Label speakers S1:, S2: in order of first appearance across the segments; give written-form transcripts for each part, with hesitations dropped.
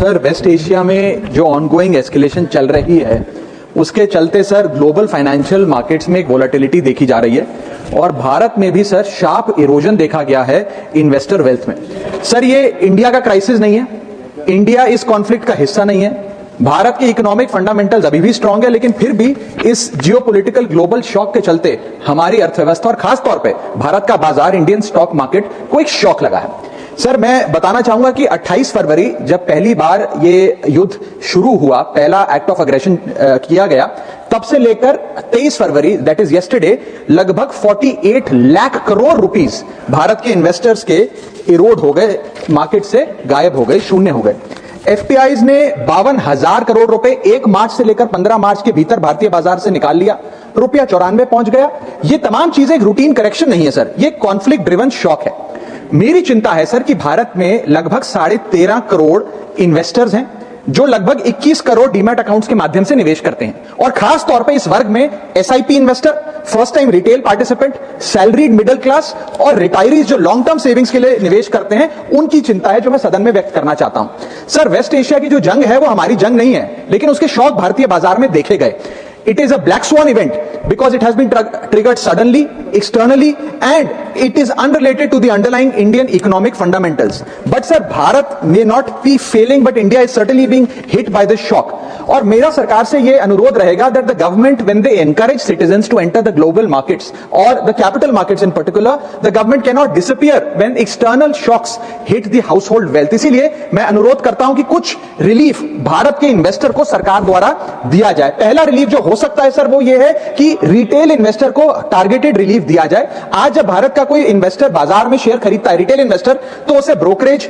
S1: Sir waste Asia में जो ongoing escalation चल रही है उसके चलते सर ग्लोबल फाइनेंशियल मार्केट्स में एक वोलेटिलिटी देखी जा रही है और भारत में भी सर शार्प इरोजन देखा गया है इन्वेस्टर वेल्थ में। सर ये इंडिया का क्राइसिस नहीं है, इंडिया इस कॉन्फ्लिक्ट का हिस्सा नहीं है, भारत के इकोनॉमिक फंडामेंटल्स अभी भी स्ट्रांग है, लेकिन फिर भी इस जियोपॉलिटिकल ग्लोबल शॉक के चलते हमारी अर्थव्यवस्था और खास तौर पे भारत का बाजार इंडियन स्टॉक मार्केट को एक शॉक लगा है। सर मैं बताना चाहूंगा कि 28 फरवरी जब पहली बार ये युद्ध शुरू हुआ, पहला एक्ट ऑफ अग्रेशन किया गया, तब से लेकर 23 फरवरी दैट इज यस्टरडे लगभग 48 लाख करोड़ रुपीस भारत के इन्वेस्टर्स के इरोड हो गए, मार्केट से गायब हो गए, शून्य हो गए। एफपीआईज ने 52,000 करोड़ रुपए 1 मार्च से लेकर 15 मार्च के भीतर भारतीय बाजार से निकाल लिया, रुपया 94 पहुंच गया। ये तमाम चीजें एक रूटीन करेक्शन नहीं है सर, ये कॉन्फ्लिक्ट ड्रिवन शॉक है। मेरी चिंता है सर कि भारत में लगभग 13.5 करोड़ इन्वेस्टर्स हैं जो लगभग 21 करोड़ डीमैट अकाउंट्स के माध्यम से निवेश करते हैं, और खास तौर पे इस वर्ग में SIP investor, first time retail participant, salaried middle class और रिटायरीज जो लॉन्ग टर्म सेविंग्स के लिए निवेश करते हैं, उनकी चिंता है जो मैं सदन में व्यक्त करना चाहता हूं। सर वेस्ट एशिया की जो जंग है वो हमारी जंग नहीं है, लेकिन उसके शॉक भारतीय बाजार में देखे गए। It is a black swan event because it has been triggered suddenly, externally, and it is unrelated to the underlying Indian economic fundamentals. But sir, Bharat may not be failing, but India is certainly being hit by this shock. और मेरा सरकार से ये अनुरोध रहेगा that the government, when they encourage citizens to enter the global markets or the capital markets in particular, the government cannot disappear when external shocks hit the household wealth. इसीलिए मैं अनुरोध करता हूं कि कुछ रिलीफ भारत के इन्वेस्टर को सरकार द्वारा दिया जाए। पहला रिलीफ जो हो सकता है सर वो ये है कि रिटेल इन्वेस्टर को टारगेटेड रिलीफ दिया जाए। आज जब भारत का कोई इन्वेस्टर बाजार में शेयर खरीदता है, रिटेल इन्वेस्टर, तो उसे ब्रोकरेज,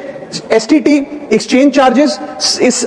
S1: एसटीटी, एक्सचेंज चार्जेस, इस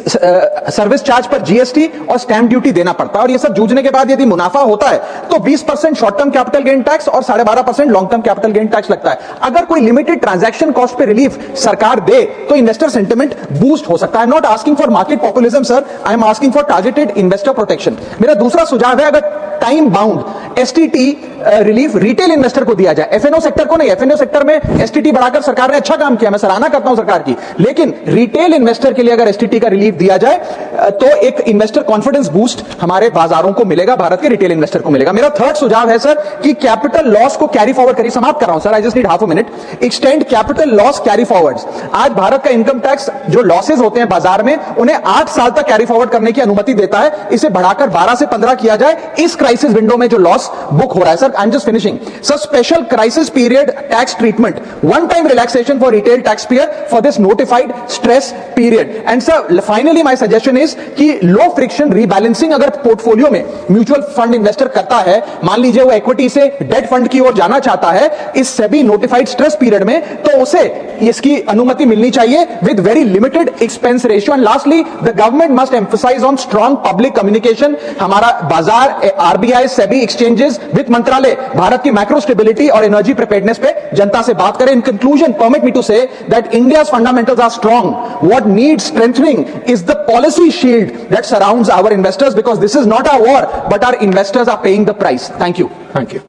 S1: सर्विस चार्ज पर जीएसटी और स्टैंप ड्यूटी देना पड़ता है, और ये सब जूझने के बाद यदि मुनाफा होता है तो 20% short term capital gain tax और 12.5% long term capital gain tax लगता है। अगर कोई लिमिटेड ट्रांजैक्शन कॉस्ट पे रिलीफ सरकार दे तो इन्वेस्टर सेंटिमेंट बूस्ट हो सकता है। Not asking for market populism sir, I am asking for targeted investor protection. मेरा दूसरा सुझाव है, अगर time bound STT relief retail investor को दिया जाए, एफएनओ सेक्टर को नहीं। एफएनओ सेक्टर में एसटीटी बढ़ाकर सरकार ने अच्छा काम किया, मैं सराहना करता हूं सरकार की, लेकिन रिटेल इन्वेस्टर के लिए अगर एसटीटी का रिलीफ दिया जाए तो एक इन्वेस्टर कॉन्फिडेंस बूस्ट हमारे बाजारों को मिलेगा, भारत के रिटेल इन्वेस्टर को मिलेगा। मेरा थर्ड सुझाव है सर कि कैपिटल लॉस को कैरी फॉरवर्ड करिए। समाप्त कर रहा हूं sir, I just need half a minute. Extend capital loss carry forwards. आज भारत का इनकम टैक्स जो लॉसेज होते हैं बाजार में, उन्हें 8 साल तक कैरी फॉरवर्ड करने की अनुमति देता है, इसे बढ़ाकर 12 से 15 किया जाए इस क्राइसिस विंडो में जो लॉस बुक हो रहा है। Sir I am just finishing. Sir special crisis period tax treatment, one time relaxation for retail tax payer for this notified stress period. And sir finally my suggestion is कि लो friction rebalancing अगर portfolio में mutual fund investor करता है, मान लीजिए वो equity से date fund की ओर जाना चाहता है इस सेबी नोटिफाइड स्ट्रेस पीरियड में, तो उसे इसकी अनुमति मिलनी चाहिए with very limited expense ratio. And lastly, the government must emphasise on strong public communication. हमारा बाजार, आरबीआई, सेबी, एक्सचेंजेस, वित्त मंत्रालय भारत की मैक्रो स्टेबिलिटी और एनर्जी प्रिपेयर्डनेस पे जनता से बात करें। In conclusion, permit me to say that India's fundamentals are strong. What needs strengthening is the policy shield that surrounds our investors, because this is not our war, but our investors are paying the price. Thank you.